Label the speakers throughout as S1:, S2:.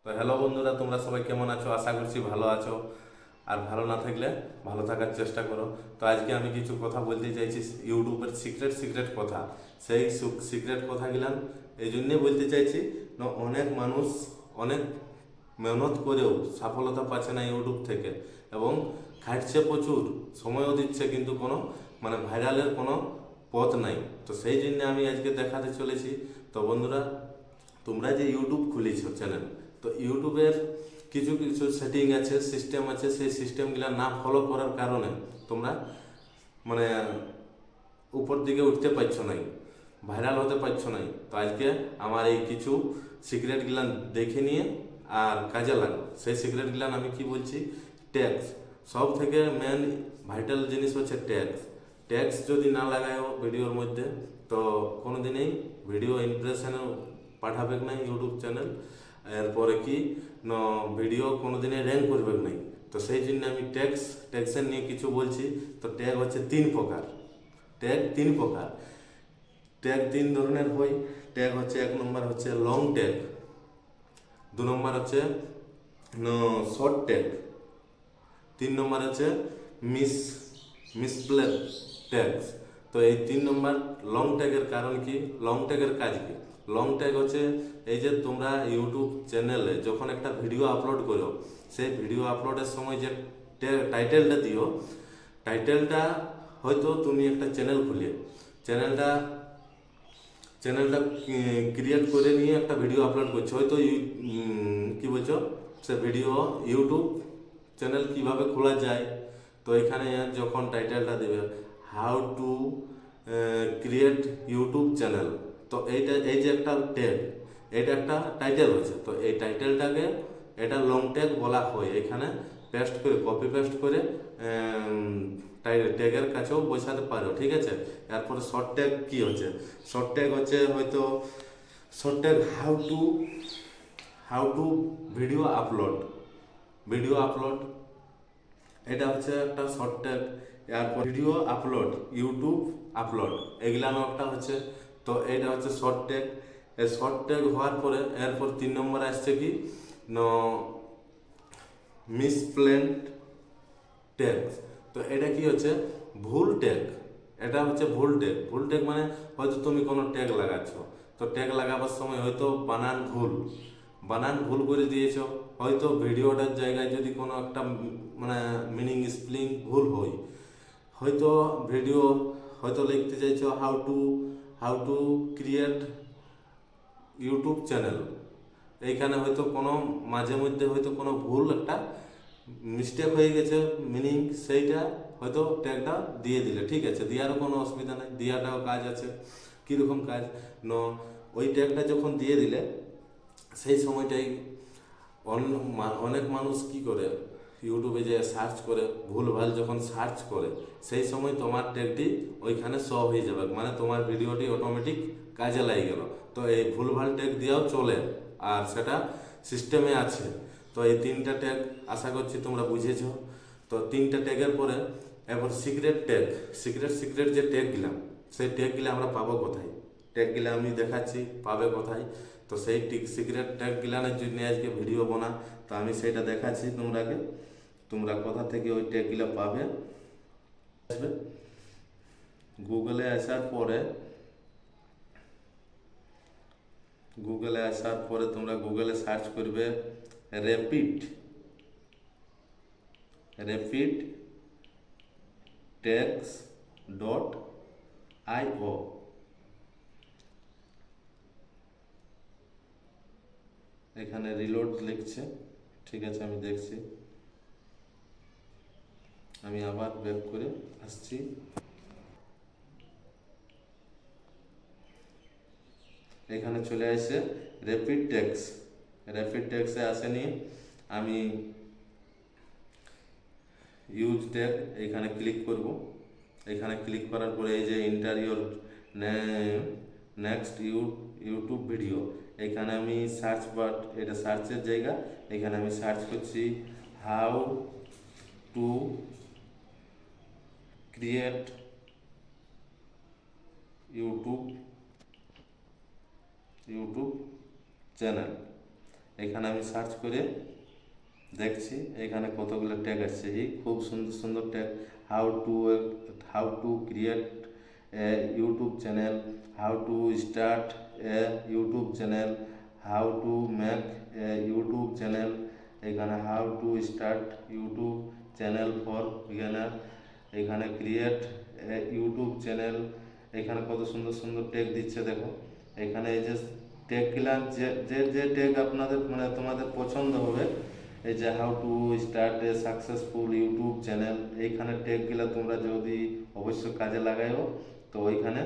S1: তো হ্যালো বন্ধুরা, তোমরা সবাই কেমন আছো? আশা করছি ভালো আছো। আর ভালো না থাকলে ভালো থাকার চেষ্টা করো। তো আজকে আমি কিছু কথা বলতে চাইছি ইউটিউবের সিক্রেট সিক্রেট কথা। সেই সিক্রেট কথাগুলান এই জন্যে বলতে চাইছি না, অনেক মানুষ অনেক মেহনত করেও সফলতা পাচ্ছে না ইউটিউব থেকে, এবং খাটছে প্রচুর, সময়ও দিচ্ছে, কিন্তু কোনো ভাইরালের কোনো পথ নাই। তো সেই জন্য আমি আজকে দেখাতে চলেছি। তো বন্ধুরা, তোমরা যে ইউটিউব খুলেছ চ্যানেল, তো ইউটিউবের কিছু কিছু সেটিং আছে, সিস্টেম আছে, সেই সিস্টেমগুলো না ফলো করার কারণে তোমরা মানে উপর দিকে উঠতে পারছো নাই, ভাইরাল হতে পারছো নাই। তো আজকে আমার এই কিছু সিক্রেটগুলো দেখে নিয়ে আর কাজে লাগো। সেই সিক্রেটগুলো আমি কি বলছি, ট্যাক্স। সব থেকে মেন ভাইটাল জিনিস হচ্ছে ট্যাক্স। ট্যাক্স যদি না লাগায়ও ভিডিওর মধ্যে, তো কোনো দিনেই ভিডিও ইমপ্রেশনেও পাঠাবে না ইউটিউব চ্যানেল। এরপরে কি না, ভিডিও কোনো দিনে র্যাঙ্ক করবে নাই। তো সেই জন্য আমি ট্যাক্সের নিয়ে কিছু বলছি। তো ট্যাগ হচ্ছে তিন প্রকার। ট্যাগ তিন প্রকার। ট্যাগ তিন ধরনের হয়। ট্যাগ হচ্ছে, এক নম্বর হচ্ছে লং ট্যাগ, দু নম্বর হচ্ছে শর্ট ট্যাগ, তিন নম্বর হচ্ছে মিস মিসপ্লেস ট্যাগস। তো এই তিন নম্বর লং ট্যাগের কারণ কি, লং ট্যাগের কাজ কি? লং ট্যাগ হচ্ছে এই যে তোমরা ইউটিউব চ্যানেলে যখন একটা ভিডিও আপলোড করো, সেই ভিডিও আপলোডের সময় যে টাইটেলটা দিও, টাইটেলটা হয়তো তুমি একটা চ্যানেল খুলে চ্যানেলটা চ্যানেলটা ক্রিয়েট করে নিয়ে একটা ভিডিও আপলোড করছো, হয়তো কি বলছো, সে ভিডিও ইউটিউব চ্যানেল কিভাবে খোলা যায়। তো এখানে যখন টাইটেলটা দেবে how to create YouTube channel, তো এই যে একটা ট্যাগ, এটা একটা টাইটেল হচ্ছে। তো এই টাইটেলটাকে এটা লং ট্যাগ বলা হয়। এখানে পেস্ট করে, কপি পেস্ট করে ট্যাগের কাছেও বসাতে পারো, ঠিক আছে। তারপরে শর্ট ট্যাগ কি হচ্ছে, শর্ট ট্যাগ হচ্ছে হয়তো short tag how two video upload, এটা হচ্ছে একটা শর্ট ট্যাগ। এরপর ভিডিও আপলোড, ইউটিউব আপলোড, এগুলানো একটা হচ্ছে। তো এইটা হচ্ছে শর্ট ট্যাগ। এই শর্ট ট্যাগ হওয়ার পরে এরপর তিন নম্বর আসছে কি, মিসপ্লেন্ট ট্যাগ। তো এটা কি হচ্ছে, ভুল ট্যাগ। এটা হচ্ছে ভুল ট্যাগ। ভুল ট্যাগ মানে হয়তো তুমি কোনো ট্যাগ লাগাচ্ছ, তো ট্যাগ লাগাবার সময় হয়তো বানান ভুল করে দিয়েছো। হয়তো ভিডিওটার জায়গায় যদি কোনো একটা মিনিং স্পেলিং ভুল হয়, হয়তো ভিডিও হয়তো লিখতে চাইছো how to create YouTube channel, এইখানে হয়তো কোনো মাঝে মধ্যে হয়তো কোনো ভুল একটা মিস্টেক হয়ে গেছে মিনিং, সেইটা হয়তো ট্যাগটা দিয়ে দিলে, ঠিক আছে, দেওয়ারও কোনো অসুবিধা নেই, দেওয়াটাও কাজ আছে। কীরকম কাজ, ন ওই ট্যাগটা যখন দিয়ে দিলে সেই সময়টাই অনেক মানুষ কি করে, ইউটিউবে যে সার্চ করে, ভুলভাল যখন সার্চ করে, সেই সময় তোমার ট্যাগটি ওইখানে শো হয়ে যাবে, মানে তোমার ভিডিওটি অটোমেটিক কাজে লাগে গেল। তো এই ভুলভাল ট্যাগ দিয়েও চলে, আর সেটা সিস্টেমে আছে। তো এই তিনটা ট্যাগ আশা করছি তোমরা বুঝেছো। তো তিনটা ট্যাগের পরে এবার সিক্রেট ট্যাগ। সিক্রেট যে ট্যাগগুলা, সেই ট্যাগগুলা আমরা পাবো কোথায়? ট্যাগগুলা আমি দেখাচ্ছি পাবে কোথায়। তো সেই সিক্রেট ট্যাগগুলানের জন্য আজকে ভিডিও বানা। তো আমি সেটা দেখাচ্ছি তোমরাকে, তোমরা কোথা থেকে ওই ট্যাগগুলা পাবে। আসবে গুগলে আসার পরে, তোমরা গুগলে সার্চ করবে র্যাপিড র্যাপিড ট্যাগস .io। এখানে রিলোড লিখছে, ঠিক আছে, আমি দেখছি। আমি আবার ব্যাক করে আসছি। এখানে চলে আসে র্যাপিড ট্যাক্সে আসেনি। আমি ইউজ ট্যাগ এখানে ক্লিক করব। এখানে ক্লিক করার পরে এই যে ইন্টারিয়র নেক্সট ইউটিউব ভিডিও, এখানে আমি সার্চ বাট, এটা সার্চের জায়গা। এখানে আমি সার্চ করছি how to create YouTube channel. এখানে আমি সার্চ করে দেখছি এখানে কতগুলো ট্যাগ আসছে, এই খুব সুন্দর সুন্দর tag. How to create a YouTube channel, how to start a YouTube channel, how to make a YouTube channel, এখানে how to start YouTube channel for beginner, এখানে ক্রিয়েট এ ইউটিউব চ্যানেল। এখানে কত সুন্দর সুন্দর ট্যাগ দিচ্ছে দেখো। এখানে এই যে ট্যাগগুলা যে যে যে ট্যাগ আপনাদের মানে তোমাদের পছন্দ হবে, এই যে how to start a successful YouTube channel, এইখানে ট্যাগগুলা তোমরা যদি অবশ্যই কাজে লাগাইও তো ওইখানে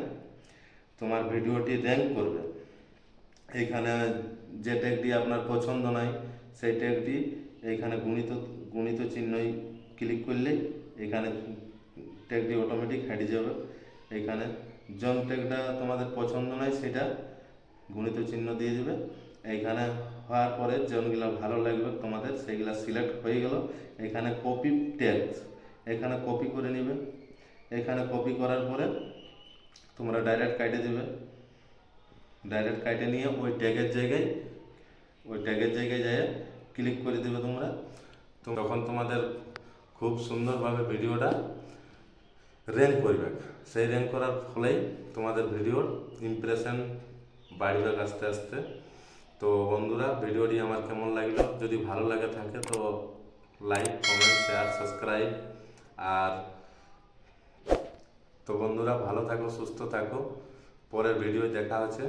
S1: তোমার ভিডিওটি র্যাঙ্ক করবে। এইখানে যে ট্যাগটি আপনার পছন্দ নাই সেই ট্যাগটি এইখানে গুণিত চিহ্নই ক্লিক করলেই এখানে ট্যাগটি অটোমেটিক হেঁটে যাবে। এখানে জন ট্যাগটা তোমাদের পছন্দ নয় সেটা গুণিত চিহ্ন দিয়ে দেবে। এইখানে হওয়ার পরে জনগুলা ভালো লাগবে তোমাদের সেইগুলা সিলেক্ট হয়ে গেল। এখানে কপি ট্যাগ, এখানে কপি করে নেবে। এখানে কপি করার পরে তোমরা ডাইরেক্ট কাটে দেবে, ডাইরেক্ট কাটে নিয়ে ওই ট্যাগের জায়গায় যায় ক্লিক করে দেবে তোমরা। তখন তোমাদের খুব সুন্দরভাবে ভিডিওটা র্যাঙ্ক করবে। সেই র্যাঙ্ক করার ফলেই তোমাদের ভিডিওর ইমপ্রেশন বাড়বে আস্তে আস্তে। তো বন্ধুরা, ভিডিওটি আমার কেমন লাগলো, যদি ভালো লাগে থাকে তো লাইক, কমেন্ট, শেয়ার, সাবস্ক্রাইব। আর তো বন্ধুরা, ভালো থাকো, সুস্থ থাকো, পরের ভিডিও দেখা হচ্ছে।